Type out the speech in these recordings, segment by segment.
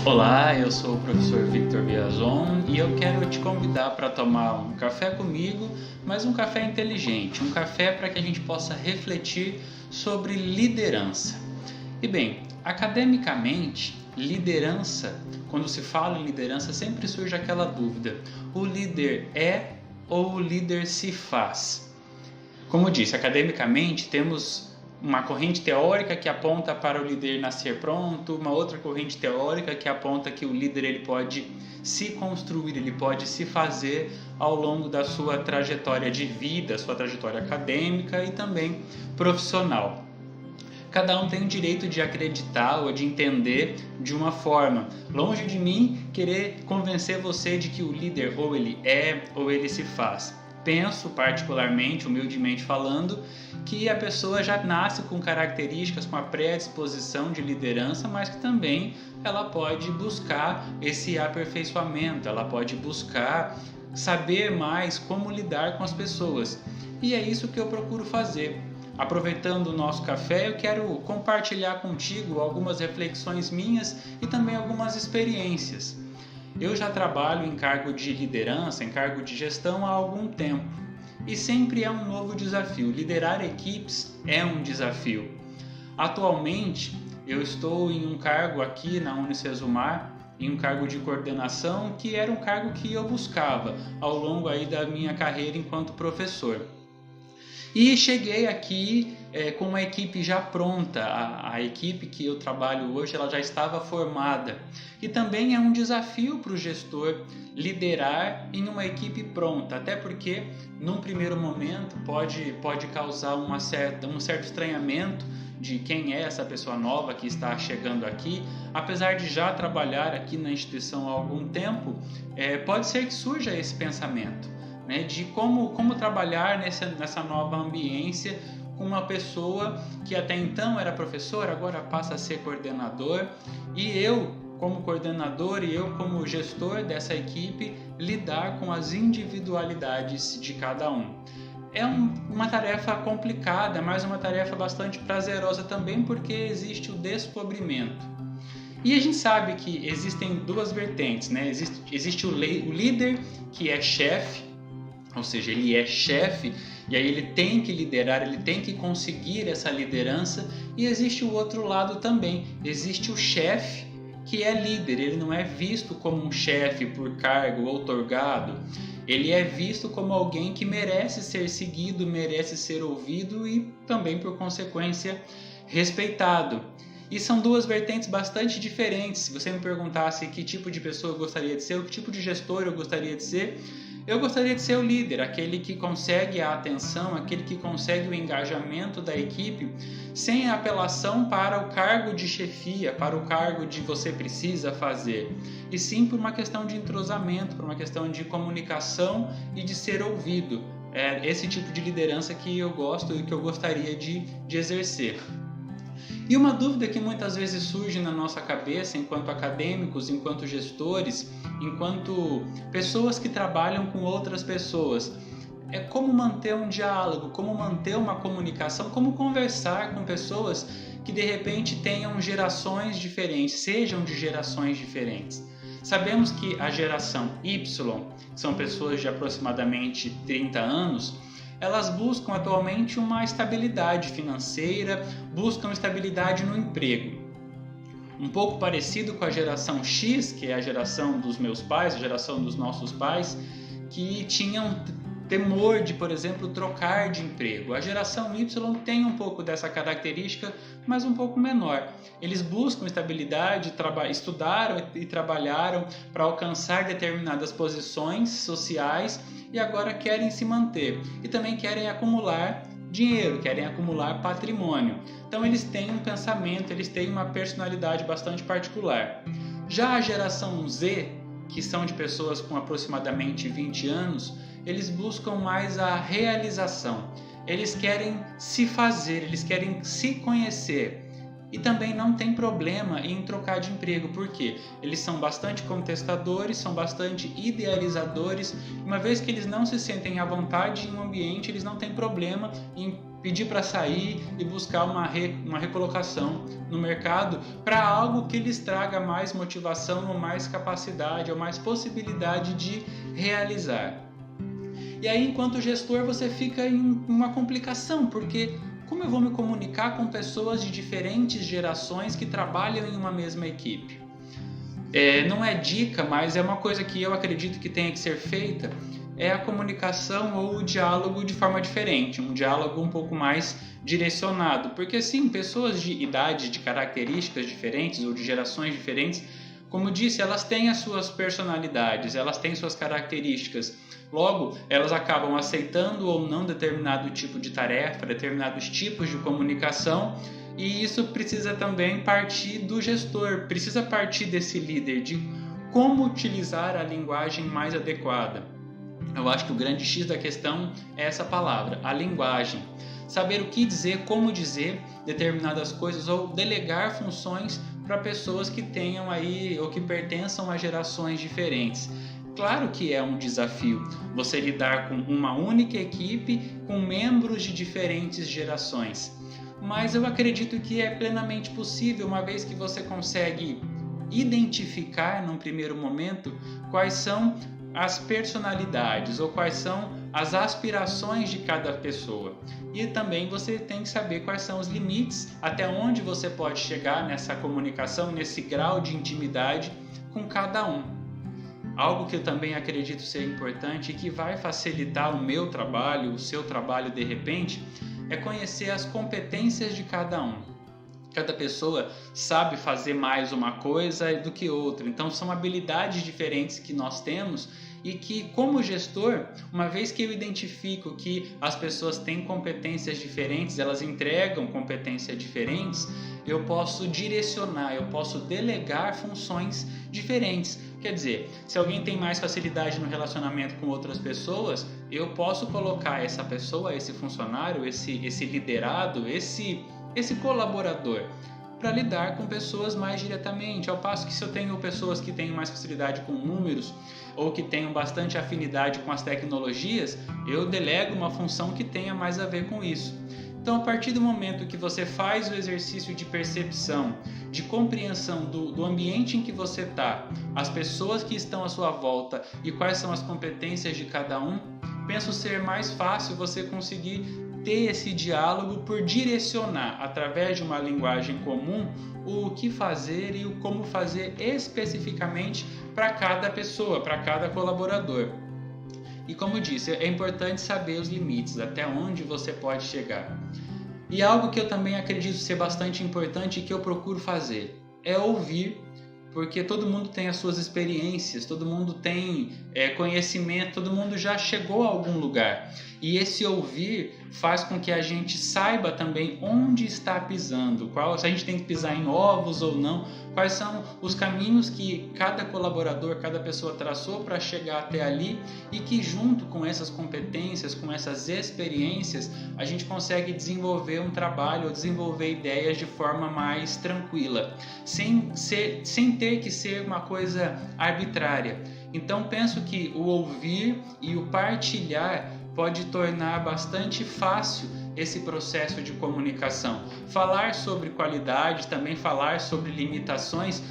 Olá, eu sou o professor Victor Biazon e eu quero te convidar para tomar um café comigo, mas um café inteligente, um café para que a gente possa refletir sobre liderança. E bem, academicamente, liderança, quando se fala em liderança, sempre surge aquela dúvida: o líder é ou o líder se faz? Como disse, academicamente temos uma corrente teórica que aponta para o líder nascer pronto, uma outra corrente teórica que aponta que o líder ele pode se construir, ele pode se fazer ao longo da sua trajetória de vida, sua trajetória acadêmica e também profissional. Cada um tem o direito de acreditar ou de entender de uma forma. Longe de mim querer convencer você de que o líder ou ele é ou ele se faz. Penso particularmente, humildemente falando, que a pessoa já nasce com características, com a predisposição de liderança, mas que também ela pode buscar esse aperfeiçoamento, ela pode buscar saber mais como lidar com as pessoas. E é isso que eu procuro fazer. Aproveitando o nosso café, eu quero compartilhar contigo algumas reflexões minhas e também algumas experiências. Eu já trabalho em cargo de liderança, em cargo de gestão há algum tempo e sempre é um novo desafio. Liderar equipes é um desafio. Atualmente, eu estou em um cargo aqui na Unicesumar, em um cargo de coordenação, que era um cargo que eu buscava ao longo aí da minha carreira enquanto professor. E cheguei aqui com uma equipe já pronta, a equipe que eu trabalho hoje ela já estava formada. E também é um desafio para o gestor liderar em uma equipe pronta, até porque num primeiro momento pode causar um certo estranhamento de quem é essa pessoa nova que está chegando aqui. Apesar de já trabalhar aqui na instituição há algum tempo, pode ser que surja esse pensamento, né, de como trabalhar nessa nova ambiência com uma pessoa que até então era professor, agora passa a ser coordenador, e eu como coordenador e eu como gestor dessa equipe lidar com as individualidades de cada um. É uma tarefa complicada, mas uma tarefa bastante prazerosa também, porque existe o descobrimento. E a gente sabe que existem duas vertentes, né? Existe o líder que é chefe, ou seja, ele é chefe e aí ele tem que liderar, ele tem que conseguir essa liderança, e existe o outro lado também, existe o chefe que é líder, ele não é visto como um chefe por cargo outorgado, ele é visto como alguém que merece ser seguido, merece ser ouvido e também por consequência respeitado. E são duas vertentes bastante diferentes. Se você me perguntasse que tipo de pessoa eu gostaria de ser, ou que tipo de gestor eu gostaria de ser, eu gostaria de ser o líder, aquele que consegue a atenção, aquele que consegue o engajamento da equipe, sem apelação para o cargo de chefia, para o cargo de você precisa fazer, e sim por uma questão de entrosamento, por uma questão de comunicação e de ser ouvido. É esse tipo de liderança que eu gosto e que eu gostaria de exercer. E uma dúvida que muitas vezes surge na nossa cabeça, enquanto acadêmicos, enquanto gestores, enquanto pessoas que trabalham com outras pessoas, é como manter um diálogo, como manter uma comunicação, como conversar com pessoas que de repente tenham gerações diferentes, sejam de gerações diferentes. Sabemos que a geração Y, que são pessoas de aproximadamente 30 anos, elas buscam atualmente uma estabilidade financeira, buscam estabilidade no emprego. Um pouco parecido com a geração X, que é a geração dos meus pais, a geração dos nossos pais, que tinham temor de, por exemplo, trocar de emprego. A geração Y tem um pouco dessa característica, mas um pouco menor. Eles buscam estabilidade, estudaram e trabalharam para alcançar determinadas posições sociais e agora querem se manter. E também querem acumular dinheiro, querem acumular patrimônio. Então eles têm um pensamento, eles têm uma personalidade bastante particular. Já a geração Z, que são de pessoas com aproximadamente 20 anos, eles buscam mais a realização. Eles querem se fazer, eles querem se conhecer. E também não tem problema em trocar de emprego, porque eles são bastante contestadores, são bastante idealizadores. Uma vez que eles não se sentem à vontade em um ambiente, eles não têm problema em pedir para sair e buscar uma recolocação no mercado para algo que lhes traga mais motivação, ou mais capacidade, ou mais possibilidade de realizar. E aí, enquanto gestor, você fica em uma complicação, porque como eu vou me comunicar com pessoas de diferentes gerações que trabalham em uma mesma equipe? Não é dica, mas é uma coisa que eu acredito que tenha que ser feita, é a comunicação ou o diálogo de forma diferente, um diálogo um pouco mais direcionado, porque sim, pessoas de idade, de características diferentes ou de gerações diferentes, como disse, elas têm as suas personalidades, elas têm suas características, logo elas acabam aceitando ou não determinado tipo de tarefa, determinados tipos de comunicação. E isso precisa também partir do gestor, precisa partir desse líder, de como utilizar a linguagem mais adequada. Eu acho que o grande X da questão é essa palavra, a linguagem. Saber o que dizer, como dizer determinadas coisas ou delegar funções para pessoas que tenham aí ou que pertençam a gerações diferentes. Claro que é um desafio você lidar com uma única equipe com membros de diferentes gerações. Mas eu acredito que é plenamente possível, uma vez que você consegue identificar num primeiro momento quais são as personalidades ou quais são as aspirações de cada pessoa. E também você tem que saber quais são os limites, até onde você pode chegar nessa comunicação, nesse grau de intimidade com cada um. Algo que eu também acredito ser importante e que vai facilitar o meu trabalho, o seu trabalho de repente, é conhecer as competências de cada um. Cada pessoa sabe fazer mais uma coisa do que outra, então são habilidades diferentes que nós temos e que, como gestor, uma vez que eu identifico que as pessoas têm competências diferentes, elas entregam competências diferentes, eu posso direcionar, eu posso delegar funções diferentes. Quer dizer, se alguém tem mais facilidade no relacionamento com outras pessoas, eu posso colocar essa pessoa, esse funcionário, esse liderado, esse colaborador para lidar com pessoas mais diretamente. Ao passo que se eu tenho pessoas que têm mais facilidade com números ou que tenham bastante afinidade com as tecnologias, eu delego uma função que tenha mais a ver com isso. Então, a partir do momento que você faz o exercício de percepção, de compreensão do ambiente em que você está, as pessoas que estão à sua volta e quais são as competências de cada um, penso ser mais fácil você conseguir ter esse diálogo por direcionar, através de uma linguagem comum, o que fazer e o como fazer especificamente para cada pessoa, para cada colaborador. E como eu disse, é importante saber os limites, até onde você pode chegar. E algo que eu também acredito ser bastante importante e que eu procuro fazer é ouvir, porque todo mundo tem as suas experiências, todo mundo tem conhecimento, todo mundo já chegou a algum lugar. E esse ouvir faz com que a gente saiba também onde está pisando, se a gente tem que pisar em ovos ou não, quais são os caminhos que cada colaborador, cada pessoa traçou para chegar até ali e que junto com essas competências, com essas experiências, a gente consegue desenvolver um trabalho ou desenvolver ideias de forma mais tranquila, sem ter que ser uma coisa arbitrária. Então penso que o ouvir e o partilhar pode tornar bastante fácil esse processo de comunicação. Falar sobre qualidade, também falar sobre limitações,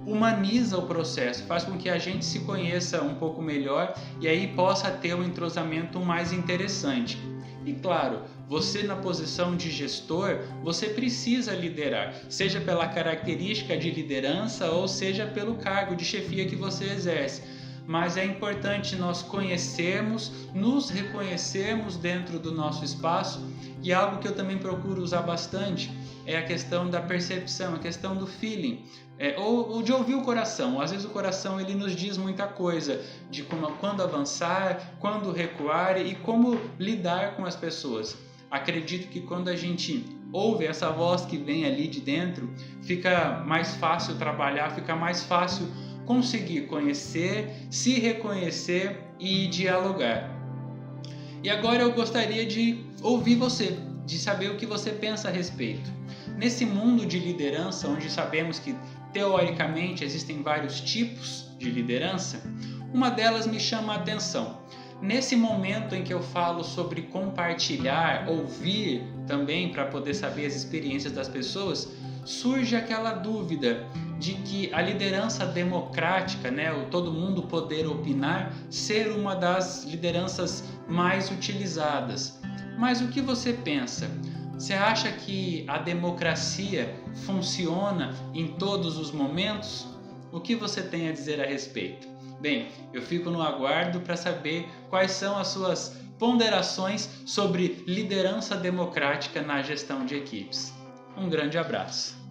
humaniza o processo, faz com que a gente se conheça um pouco melhor e aí possa ter um entrosamento mais interessante. E claro, você na posição de gestor, você precisa liderar, seja pela característica de liderança ou seja pelo cargo de chefia que você exerce. Mas é importante nós conhecermos, nos reconhecermos dentro do nosso espaço, e algo que eu também procuro usar bastante é a questão da percepção, a questão do feeling, ou de ouvir o coração. Às vezes o coração ele nos diz muita coisa, de quando avançar, quando recuar e como lidar com as pessoas. Acredito que quando a gente ouve essa voz que vem ali de dentro, fica mais fácil trabalhar, fica mais fácil conseguir conhecer, se reconhecer e dialogar. E agora eu gostaria de ouvir você, de saber o que você pensa a respeito. Nesse mundo de liderança, onde sabemos que teoricamente existem vários tipos de liderança, uma delas me chama a atenção. Nesse momento em que eu falo sobre compartilhar, ouvir também para poder saber as experiências das pessoas, surge aquela dúvida de que a liderança democrática, né, o todo mundo poder opinar, ser uma das lideranças mais utilizadas. Mas o que você pensa? Você acha que a democracia funciona em todos os momentos? O que você tem a dizer a respeito? Bem, eu fico no aguardo para saber quais são as suas ponderações sobre liderança democrática na gestão de equipes. Um grande abraço.